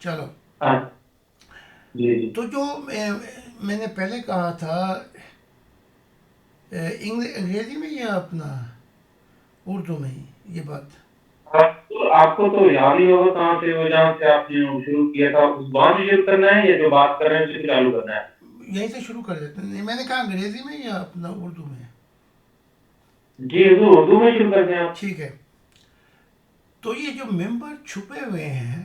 چلو، ہاں جی جی تو جو میں نے پہلے کہا تھا، انگریزی میں یا اپنا اردو میں ہی یہ بات؟ آپ کو تو یاد ہی ہوگا کہاں سے وہ جہاں سے آپ نے شروع کیا تھا، اس وہاں سے شروع کرنا ہے یا جو بات کر رہے ہیں اسے چالو کرنا ہے؟ یہیں سے شروع کر دیتے ہیں، نہیں میں نے کہا انگریزی میں یا اپنا اردو میں؟ جی اردو اردو میں شروع کر دیں آپ۔ ٹھیک ہے، تو یہ جو ممبر چھپے ہوئے ہیں،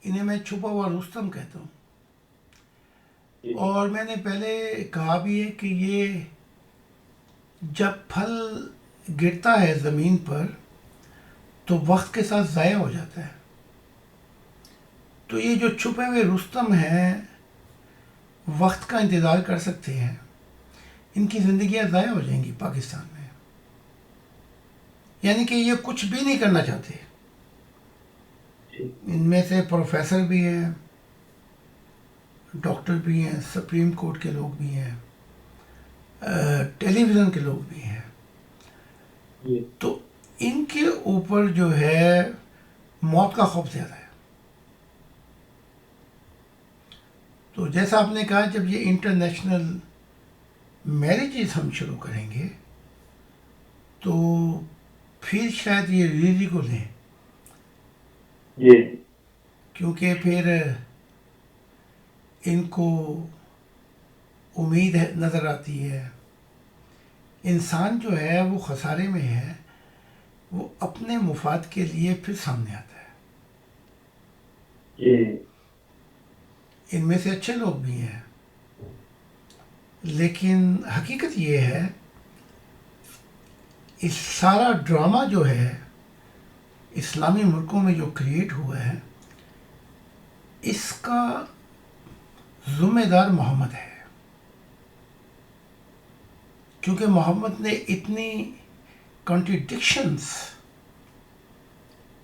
انہیں میں چھپا ہوا رستم کہتا ہوں، جی اور میں نے پہلے کہا بھی ہے کہ یہ جب پھل گرتا ہے زمین پر تو وقت کے ساتھ ضائع ہو جاتا ہے. تو یہ جو چھپے ہوئے رستم ہیں وقت کا انتظار کر سکتے ہیں، ان کی زندگیاں ضائع ہو جائیں گی پاکستان میں. یعنی کہ یہ کچھ بھی نہیں کرنا چاہتے. جی ان میں سے پروفیسر بھی ہیں، ڈاکٹر بھی ہیں، سپریم کورٹ کے لوگ بھی ہیں، ٹیلی ویژن کے لوگ بھی ہیں. جی تو ان کے اوپر جو ہے موت کا خوف زیادہ ہے. تو جیسا آپ نے کہا، جب یہ انٹرنیشنل میرجز ہم شروع کریں گے تو پھر شاید یہ ریلی کو لیں، جی کیونکہ پھر ان کو امید نظر آتی ہے. انسان جو ہے وہ خسارے میں ہے، وہ اپنے مفاد کے لیے پھر سامنے آتا ہے. جی ان میں سے اچھے لوگ بھی ہیں، لیکن حقیقت یہ ہے اس سارا ڈرامہ جو ہے اسلامی ملکوں میں جو کریٹ ہوا ہے، اس کا ذمہ دار محمد ہے. کیونکہ محمد نے اتنی کنٹریڈکشنز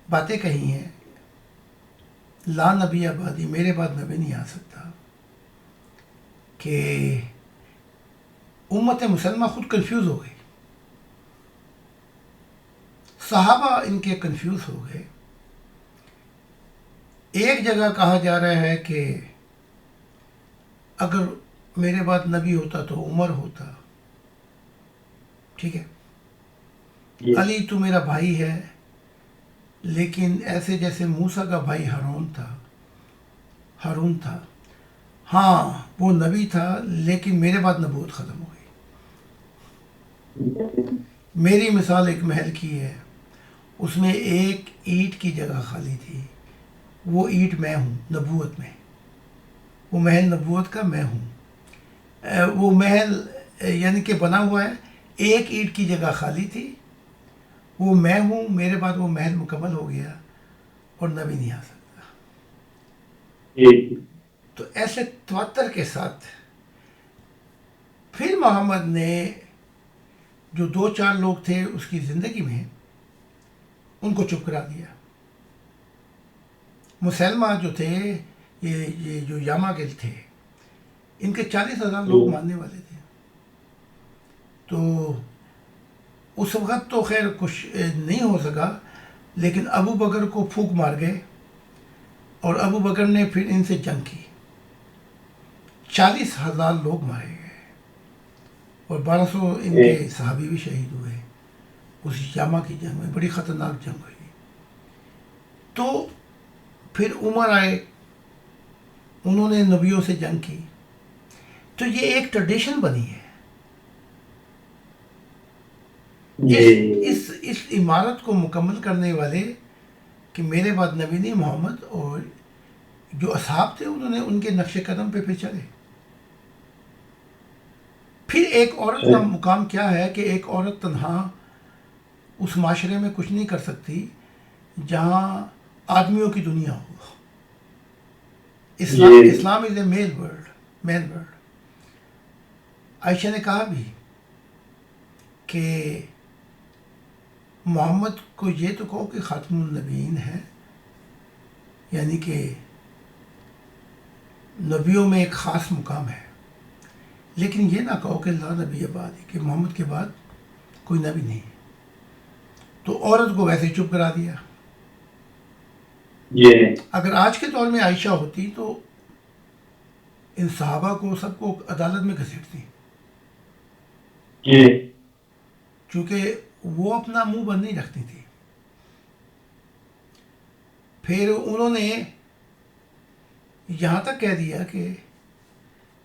باتیں کہی ہیں. لا نبی آبادی، میرے بعد نبی نہیں آ سکتا، کہ امت مسلمہ خود کنفیوز ہو گئی. صحابہ ان کے کنفیوز ہو گئے. ایک جگہ کہا جا رہا ہے کہ اگر میرے بعد نبی ہوتا تو عمر ہوتا. ٹھیک ہے، جی علی تو میرا بھائی ہے، لیکن ایسے جیسے موسیٰ کا بھائی ہارون تھا. ہاں وہ نبی تھا، لیکن میرے بعد نبوت ختم ہو گئی. میری مثال ایک محل کی ہے، اس میں ایک اینٹ کی جگہ خالی تھی. وہ اینٹ میں ہوں نبوت میں، وہ محل نبوت کا میں ہوں. وہ محل یعنی کہ بنا ہوا ہے، ایک اینٹ کی جگہ خالی تھی، وہ میں ہوں. میرے بعد وہ محل مکمل ہو گیا اور نبی نہیں آ سکتا. جی تو ایسے تواتر کے ساتھ پھر محمد نے جو دو چار لوگ تھے اس کی زندگی میں، ان کو چپ کرا دیا. مسلمہ جو تھے، یہ جو یاما گل تھے، ان کے 40,000 لوگ ماننے والے تھے. تو اس وقت تو خیر کچھ نہیں ہو سکا، لیکن ابو بکر کو پھونک مار گئے اور ابو بکر نے پھر ان سے جنگ کی. 40,000 لوگ مارے گئے اور 1200 ان جی کے صحابی بھی شہید ہوئے. اس یاما کی جنگ میں بڑی خطرناک جنگ ہوئی. تو پھر عمر آئے، انہوں نے نبیوں سے جنگ کی. تو یہ ایک ٹریڈیشن بنی ہے. اس جی اس عمارت کو مکمل کرنے والے کہ میرے بعد نبی نہیں محمد، اور جو اصحاب تھے انہوں نے ان کے نقش قدم پہ چلے. پھر ایک عورت کا مقام کیا ہے کہ ایک عورت تنہا اس معاشرے میں کچھ نہیں کر سکتی جہاں آدمیوں کی دنیا ہو. جی اسلام از اے میل ورلڈ، مین ورلڈ. عائشہ نے کہا بھی کہ محمد کو یہ تو کہو کہ خاتم النبیین ہے، یعنی کہ نبیوں میں ایک خاص مقام ہے، لیکن یہ نہ کہو کہ لا نبی بعد، کہ محمد کے بعد کوئی نبی نہیں. تو عورت کو ویسے ہی چپ کرا دیا. جی اگر آج کے دور میں عائشہ ہوتی تو ان صحابہ کو سب کو عدالت میں گھسیٹتی، جی کیونکہ وہ اپنا منہ بند نہیں رکھتی تھی. پھر انہوں نے یہاں تک کہہ دیا کہ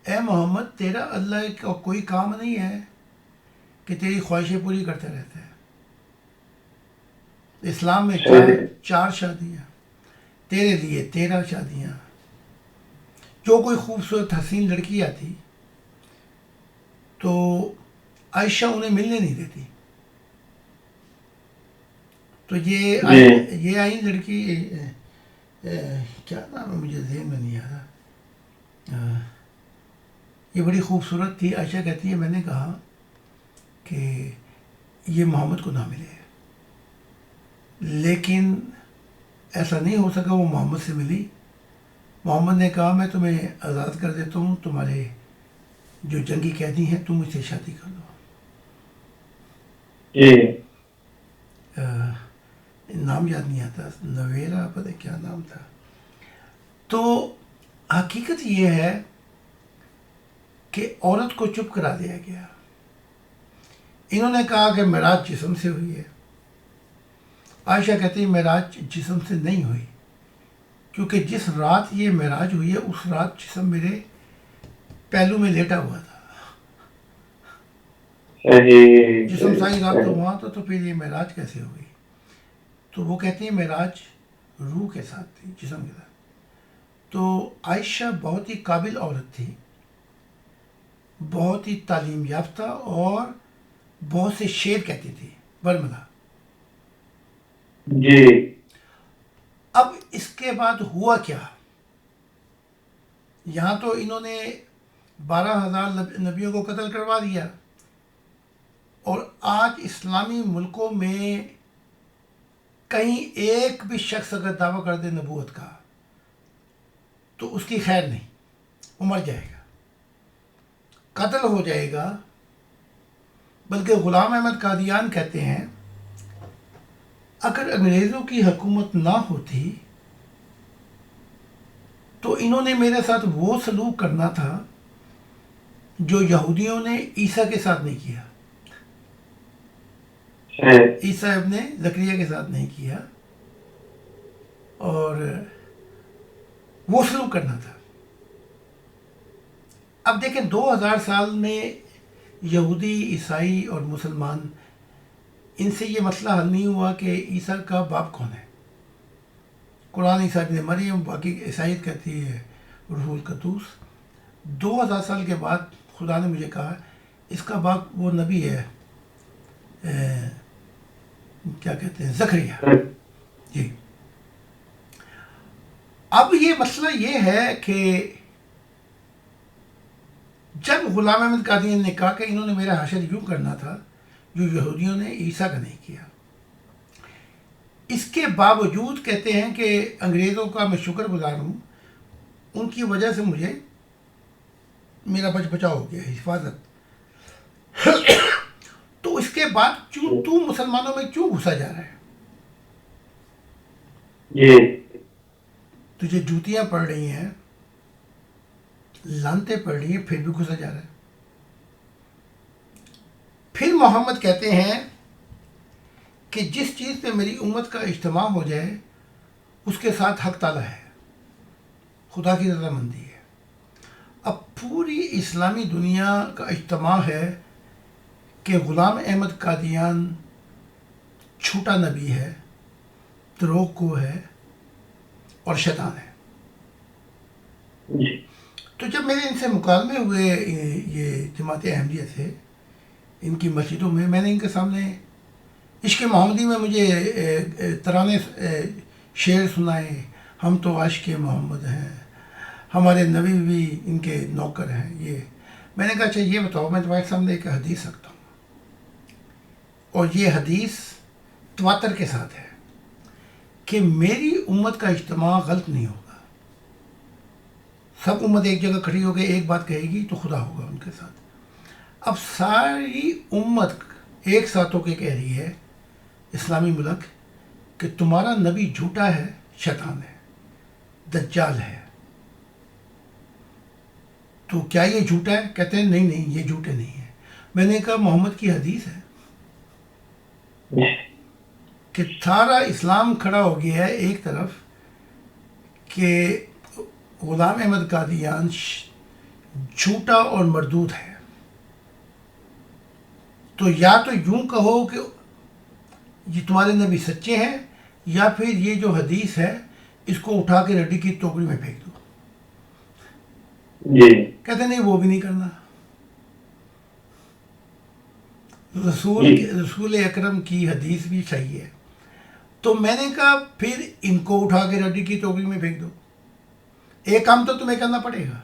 اے محمد، تیرا اللہ کا کوئی کام نہیں ہے کہ تیری خواہشیں پوری کرتا رہتا ہے. اسلام میں صحیح چار شادیاں، تیرے لیے 13 شادیاں. جو کوئی خوبصورت حسین لڑکی آتی تو عائشہ انہیں ملنے نہیں دیتی. تو یہ جی یہ آئی لڑکی، کیا نام ہے مجھے ذہن میں نہیں آ رہا. یہ بڑی خوبصورت تھی. عائشہ کہتی ہے میں نے کہا کہ یہ محمد کو نہ ملے، لیکن ایسا نہیں ہو سکا. وہ محمد سے ملی. محمد نے کہا میں تمہیں آزاد کر دیتا ہوں، تمہارے جو جنگی قیدی ہیں تم اس سے شادی کر لو. جی نام یاد نہیں آتا، نویرا پتہ کیا نام تھا. تو حقیقت یہ ہے کہ عورت کو چپ کرا دیا گیا. انہوں نے کہا کہ معراج جسم سے ہوئی ہے. عائشہ کہتی ہے معراج جسم سے نہیں ہوئی، کیونکہ جس رات یہ معراج ہوئی ہے اس رات جسم میرے پہلو میں لیٹا ہوا تھا. صحیح جسم ساری رات تو وہاں تھا، تو پھر یہ معراج کیسے ہوئی؟ تو وہ کہتی ہیں معراج روح کے ساتھ تھی، جسم کے ساتھ. تو عائشہ بہت ہی قابل عورت تھی، بہت ہی تعلیم یافتہ، اور بہت سے شعر کہتی تھی برملا. جی اب اس کے بعد ہوا کیا؟ یہاں تو انہوں نے 12,000 نبیوں کو قتل کروا دیا، اور آج اسلامی ملکوں میں کہیں ایک بھی شخص اگر دعویٰ کر دے نبوت کا تو اس کی خیر نہیں، وہ مر جائے گا، قتل ہو جائے گا. بلکہ غلام احمد قادیان کہتے ہیں اگر انگریزوں کی حکومت نہ ہوتی تو انہوں نے میرے ساتھ وہ سلوک کرنا تھا جو یہودیوں نے عیسیٰ کے ساتھ نہیں کیا، عیسیٰ ابن زکریا کے ساتھ نہیں کیا، اور وہ سلوک کرنا تھا. اب دیکھیں 2000 سال میں یہودی، عیسائی اور مسلمان، ان سے یہ مسئلہ حل نہیں ہوا کہ عیسیٰ کا باپ کون ہے. قرآن عیسیٰ ابن مریم، باقی عیسائیت کہتی ہے روح القدوس. 2000 سال کے بعد خدا نے مجھے کہا اس کا باپ وہ نبی ہے، کیا کہتے ہیں، زکریا. جی. اب یہ مسئلہ یہ ہے کہ جب غلام احمد قادیانی نے کہا کہ انہوں نے میرا حشر یوں کرنا تھا جو یہودیوں نے عیسیٰ کا نہیں کیا، اس کے باوجود کہتے ہیں کہ انگریزوں کا میں شکر گزار ہوں، ان کی وجہ سے مجھے میرا بچاؤ ہو گیا، حفاظت. تو اس کے بعد تو مسلمانوں میں کیوں گھسا جا رہا ہے؟ جی تجھے جوتیاں پڑ رہی ہیں، لانتیں پڑ رہی ہیں، پھر بھی گھسا جا رہا ہے. پھر محمد کہتے ہیں کہ جس چیز پہ میری امت کا اجتماع ہو جائے اس کے ساتھ حق تعالیٰ ہے، خدا کی رضامندی ہے. اب پوری اسلامی دنیا کا اجتماع ہے کہ غلام احمد قادیان چھوٹا نبی ہے، دروغ کو ہے اور شیطان ہے. جی تو جب میرے ان سے مکالمے ہوئے یہ جماعت احمدیہ سے ان کی مسجدوں میں، میں نے ان کے سامنے عشق محمدی میں مجھے ترانے شعر سنائے، ہم تو عاشق محمد ہیں، ہمارے نبی بھی ان کے نوکر ہیں. یہ میں نے کہا اچھا یہ بتاؤ، میں تمہارے سامنے ایک حدیث رکھتا ہوں، اور یہ حدیث تواتر کے ساتھ ہے کہ میری امت کا اجتماع غلط نہیں ہوگا. سب امت ایک جگہ کھڑی ہو کے ایک بات کہے گی تو خدا ہوگا ان کے ساتھ. اب ساری امت ایک ساتھ ہو کے کہہ رہی ہے، اسلامی ملک، کہ تمہارا نبی جھوٹا ہے، شیطان ہے. دجال ہے. تو کیا یہ جھوٹا ہے؟ کہتے ہیں نہیں نہیں یہ جھوٹے نہیں ہے. میں نے کہا محمد کی حدیث ہے کہ سارا اسلام کھڑا ہو گیا ہے ایک طرف کہ غلام احمد قادیان جھوٹا اور مردود ہے. تو یا تو یوں کہو کہ یہ تمہارے نبی سچے ہیں، یا پھر یہ جو حدیث ہے اس کو اٹھا کے رڈی کی ٹوکری میں پھینک دو. جی کہتے نہیں وہ بھی نہیں کرنا. جی رسول اکرم کی حدیث بھی صحیح ہے. تو میں نے کہا پھر ان کو اٹھا کے رڈی کی ٹوکری میں پھینک دو. ایک کام تو تمہیں کرنا پڑے گا.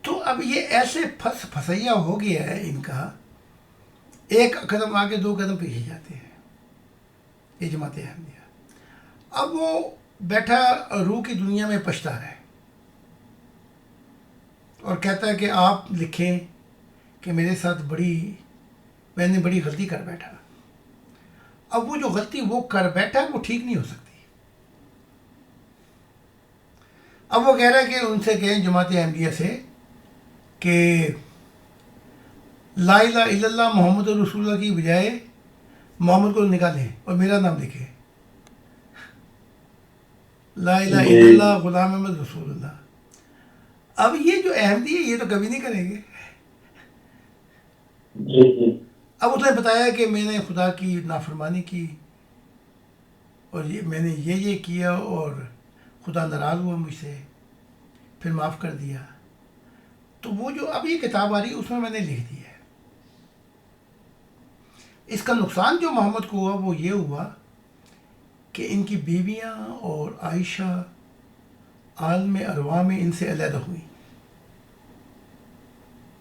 تو اب یہ ایسے پھسیا ہو گیا ہے ان کا، ایک قدم آگے 2 قدم پیچھے جاتے ہیں یہ جماعت احمدیہ. اب وہ بیٹھا روح کی دنیا میں پچھتا ہے اور کہتا ہے کہ آپ لکھیں کہ میرے ساتھ میں نے بڑی غلطی کر بیٹھا. اب وہ جو غلطی وہ کر بیٹھا وہ ٹھیک نہیں ہو سکتی. اب وہ کہہ رہا ہے کہ ان سے کہیں جماعت احمدیہ سے کہ لا الہ الا اللہ محمد رسول اللہ کی بجائے محمد کو نکالیں اور میرا نام لکھیں. لا الہ الا جی اللہ غلام احمد رسول اللہ. اب یہ جو احمدی ہے یہ تو کبھی نہیں کریں گے. جی جی اب اس نے بتایا کہ میں نے خدا کی نافرمانی کی اور میں نے یہ کیا اور خدا ناراض ہوا مجھ سے، پھر معاف کر دیا. تو وہ جو اب یہ کتاب آ رہی ہے اس میں نے لکھ دیا ہے. اس کا نقصان جو محمد کو ہوا وہ یہ ہوا کہ ان کی بیویاں اور عائشہ عالم ارواح میں ان سے علیحدہ ہوئی.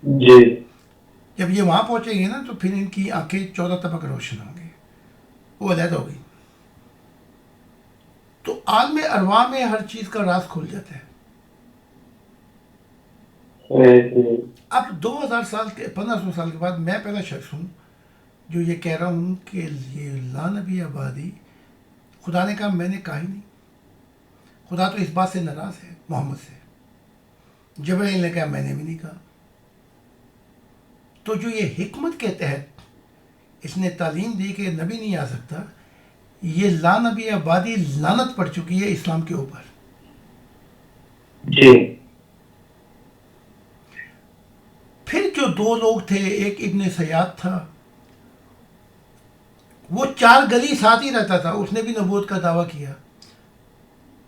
جی جب یہ وہاں پہنچیں گے نا تو پھر ان کی آنکھیں 14 طبق روشن ہوں گے. وہ علیحدہ ہو گئی. تو عالم ارواح میں ہر چیز کا راز کھل جاتا ہے. اب 1500 سال کے بعد میں پہلا شخص ہوں جو یہ کہہ رہا ہوں کہ یہ لا نبی آبادی خدا نے کہا، میں نے کہا ہی نہیں. خدا تو اس بات سے ناراض ہے محمد سے. جبرائیل نے کہا میں نے بھی نہیں کہا. تو جو یہ حکمت کے تحت اس نے تعلیم دی کہ نبی نہیں آ سکتا، یہ لا نبی آبادی لعنت پڑ چکی ہے اسلام کے اوپر. جی پھر جو 2 لوگ تھے، ایک ابن سیاد تھا، وہ 4 گلی ساتھ ہی رہتا تھا، اس نے بھی نبوت کا دعویٰ کیا.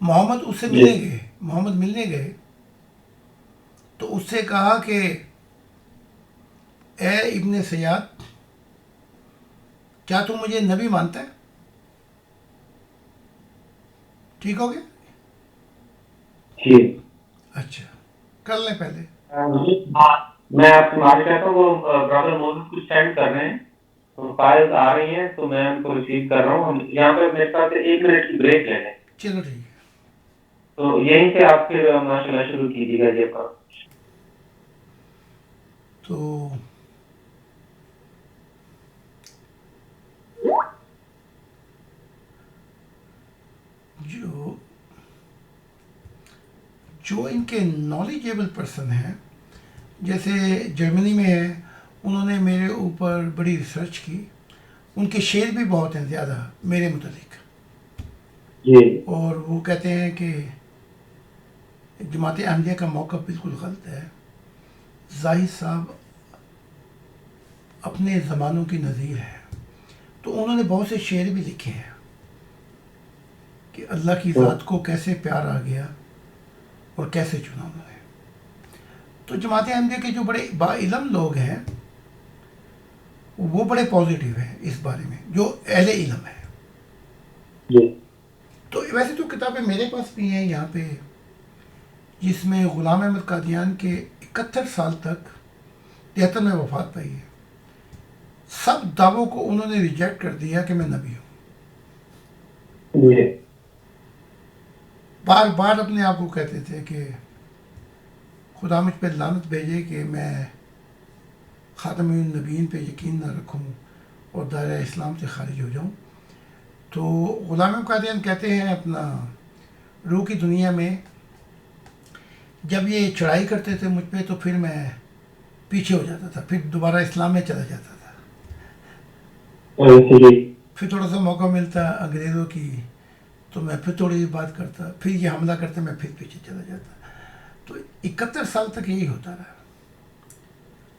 محمد اس سے جی ملنے گئے تو اس سے کہا کہ اے ابن سیاد، کیا تم مجھے نبی مانتا ہے؟ ٹھیک ہو گیا؟ جی اچھا کر لیں پہلے. میں آپ سے معافی چاہتا ہوں، وہ برادر موزز کچھ سینڈ کر رہے ہیں تو فائلز آ رہی ہیں تو میں ان کو ریسیو کر رہا ہوں. ہم یہاں پہ میرے ساتھ 1 منٹ کی بریک لے لیں چلو ٹھیک ہے. تو یہیں سے آپ پھر ماشاء اللہ شروع کیجیے گا. جی آپ تو جو ان کے نالجیبل پرسن ہیں، جیسے جرمنی میں ہے، انہوں نے میرے اوپر بڑی ریسرچ کی. ان کے شعر بھی بہت ہیں زیادہ میرے متعلق، جی اور وہ کہتے ہیں کہ جماعت احمدیہ کا موقف بالکل غلط ہے. زاہد صاحب اپنے زمانوں کی نظیر ہے. تو انہوں نے بہت سے شعر بھی لکھے ہیں کہ اللہ کی ذات کو کیسے پیار آ گیا اور کیسے چنا انہوں نے. تو جماعت احمدیہ کے جو بڑے باعلم لوگ ہیں وہ بڑے پازیٹیو ہیں اس بارے میں، جو اہل علم ہے. جی تو ویسے تو کتابیں میرے پاس بھی ہیں یہاں پہ، جس میں غلام احمد قادیان کے 71 سال تک 73 میں وفات پائی ہے. سب دعووں کو انہوں نے ریجیکٹ کر دیا کہ میں نبی ہوں. جی بار بار اپنے آپ کو کہتے تھے کہ خدا مجھ پہ لعنت بھیجے کہ میں خاتم النبیین پہ یقین نہ رکھوں اور دائرہ اسلام سے خارج ہو جاؤں. تو غلام احمد قادیان کہتے ہیں اپنا روح کی دنیا میں جب یہ چڑھائی کرتے تھے مجھ پہ تو پھر میں پیچھے ہو جاتا تھا، پھر دوبارہ اسلام میں چلا جاتا تھا. جی پھر تھوڑا سا موقع ملتا انگریزوں کی تو میں پھر تھوڑی سی بات کرتا، پھر یہ حملہ کرتے میں پھر پیچھے چلا جاتا. تو 71 سال تک یہی ہوتا رہا.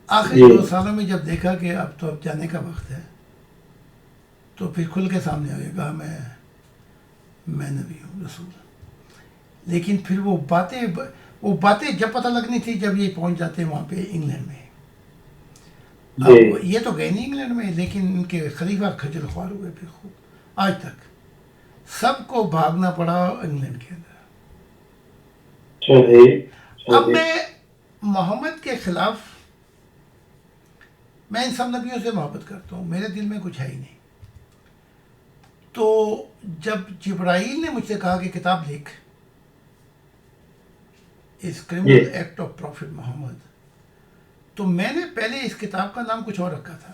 آخری 2 سالوں میں جب دیکھا کہ اب تو اب جانے کا وقت ہے تو پھر کھل کے سامنے آ گیا، کہا میں نبی ہوں، رسول. لیکن پھر وہ باتیں جب پتہ لگنی تھی جب یہ پہنچ جاتے وہاں پہ انگلینڈ میں. اب یہ تو گئے نہیں انگلینڈ میں، لیکن ان کے خلیفہ خجل خوار ہوئے پھر خوب. آج تک سب کو بھاگنا پڑا انگلینڈ کے اندر. اب میں محمد کے خلاف، میں ان سب نبیوں سے محبت کرتا ہوں، میرے دل میں کچھ ہے ہی نہیں. تو جب جبرائیل نے مجھ سے کہا کہ کتاب لکھ، اس کرمنل ایکٹ آف پروفٹ محمد، تو میں نے پہلے اس کتاب کا نام کچھ اور رکھا تھا.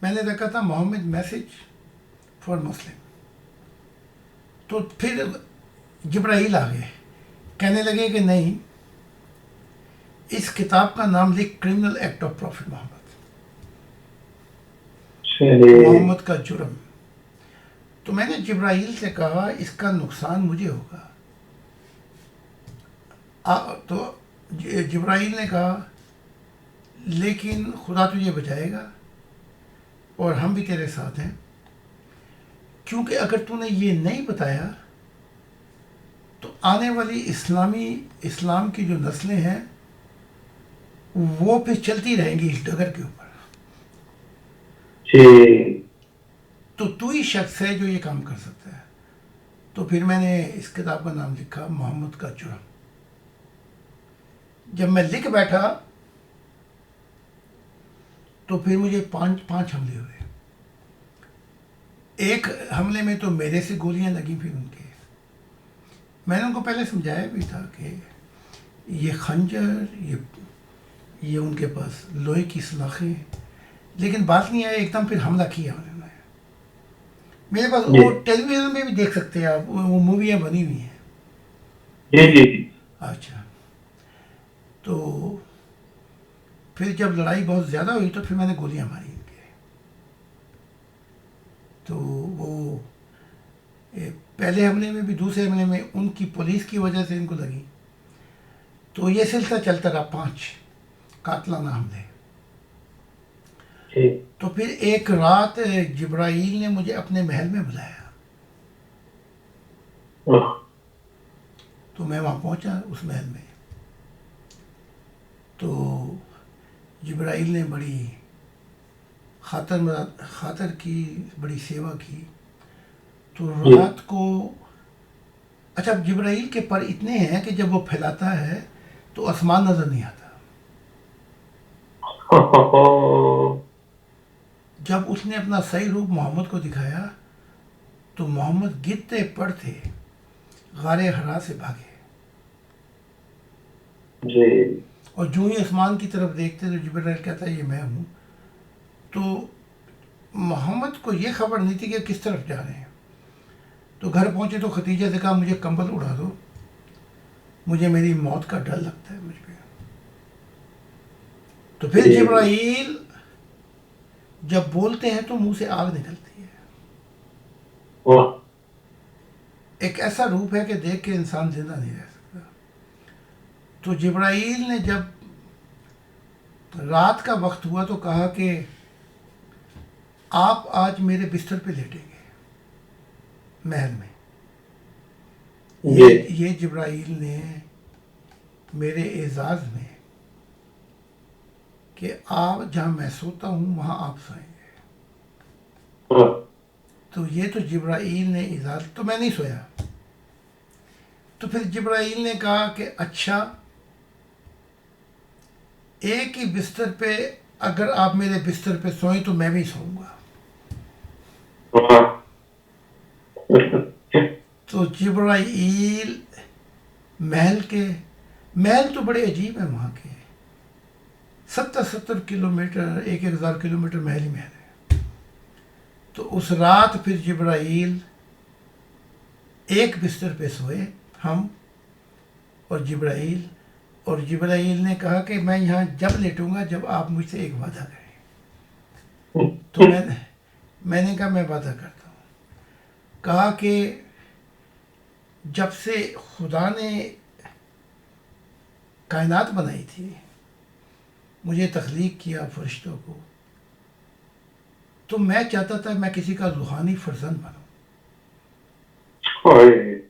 میں نے رکھا تھا محمد میسج فار مسلم. تو پھر جبرائیل آ گئے، کہنے لگے کہ نہیں، اس کتاب کا نام لکھ کرمنل ایکٹ آف پروفٹ محمد، محمد کا جرم. تو میں نے جبرائیل سے کہا اس کا نقصان مجھے ہوگا. تو جبرائیل نے کہا لیکن خدا تجھے بچائے گا اور ہم بھی تیرے ساتھ ہیں، کیونکہ اگر تو نے یہ نہیں بتایا تو آنے والی اسلام کی جو نسلیں ہیں وہ پھر چلتی رہیں گی اس ڈگر کے اوپر. تو ہی شخص ہے جو یہ کام کر سکتا ہے. تو پھر میں نے اس کتاب کا نام لکھا محمد کا جرم. جب میں لکھ بیٹھا تو پھر مجھے پانچ حملے ہوئے. ایک حملے میں تو میرے سے گولیاں لگیں، پھر ان کے، میں نے ان کو پہلے سمجھایا بھی تھا کہ یہ خنجر، یہ ان کے پاس لوہے کی سلاخیں، لیکن بات نہیں آئی. ایک دم پھر حملہ کیا انہوں نے میرے پاس. وہ ٹیلی ویژن میں بھی دیکھ سکتے ہیں آپ، وہ موویاں بنی ہوئی ہیں. اچھا. تو پھر جب لڑائی بہت زیادہ ہوئی تو پھر میں نے گولیاں ماری ان کے. تو وہ پہلے حملے میں بھی، دوسرے حملے میں ان کی پولیس کی وجہ سے ان کو لگی. تو یہ سلسلہ چلتا رہا، 5 قاتلانہ حملے. تو پھر ایک رات جبرائیل نے مجھے اپنے محل میں بلایا. تو میں وہاں پہنچا اس محل میں. تو جبرائیل نے بڑی خاطر کی، بڑی سیوا کی. تو رات کو، اچھا جبرائیل کے پر اتنے ہیں کہ جب وہ پھیلاتا ہے تو آسمان نظر نہیں آتا. جب اس نے اپنا صحیح روپ محمد کو دکھایا تو محمد گرتے پڑتے غار حرا سے بھاگے. اور جو ہی آسمان کی طرف دیکھتے تو جبرائیل کہتا ہے یہ میں ہوں. تو محمد کو یہ خبر نہیں تھی کہ کس طرف جا رہے ہیں. تو گھر پہنچے تو ختیجہ سے کہا مجھے کمبل اڑا دو، مجھے میری موت کا ڈر لگتا ہے مجھ پہ. تو پھر جبرائیل جب بولتے ہیں تو منہ سے آگ نکلتی ہے. ایک ایسا روپ ہے کہ دیکھ کے انسان زندہ نہیں رہ سکتا. تو جبرائیل نے جب رات کا وقت ہوا تو کہا کہ آپ آج میرے بستر پہ لیٹیں گے محل میں. یہ جبرائیل نے میرے اعزاز میں کہ آپ جہاں میں سوتا ہوں وہاں آپ سوئیں گے. تو یہ تو جبرائیل نے اعزاز. تو میں نہیں سویا. تو پھر جبرائیل نے کہا کہ اچھا، ایک ہی بستر پہ اگر آپ میرے بستر پہ سوئیں تو میں بھی سوؤں گا. تو جبرائیل محل تو بڑے عجیب ہیں وہاں کے، 70 کلومیٹر، 1000 کلومیٹر محل ہی محل ہے. تو اس رات پھر جبرائیل ایک بستر پہ سوئے ہم اور جبرائیل نے کہا کہ میں یہاں جب لیٹوں گا جب آپ مجھ سے ایک وعدہ کریں. تو میں نے کہا میں وعدہ کرتا ہوں. کہا کہ جب سے خدا نے کائنات بنائی تھی، مجھے تخلیق کیا فرشتوں کو، تو میں چاہتا تھا میں کسی کا روحانی فرزند بنوں. اوئے.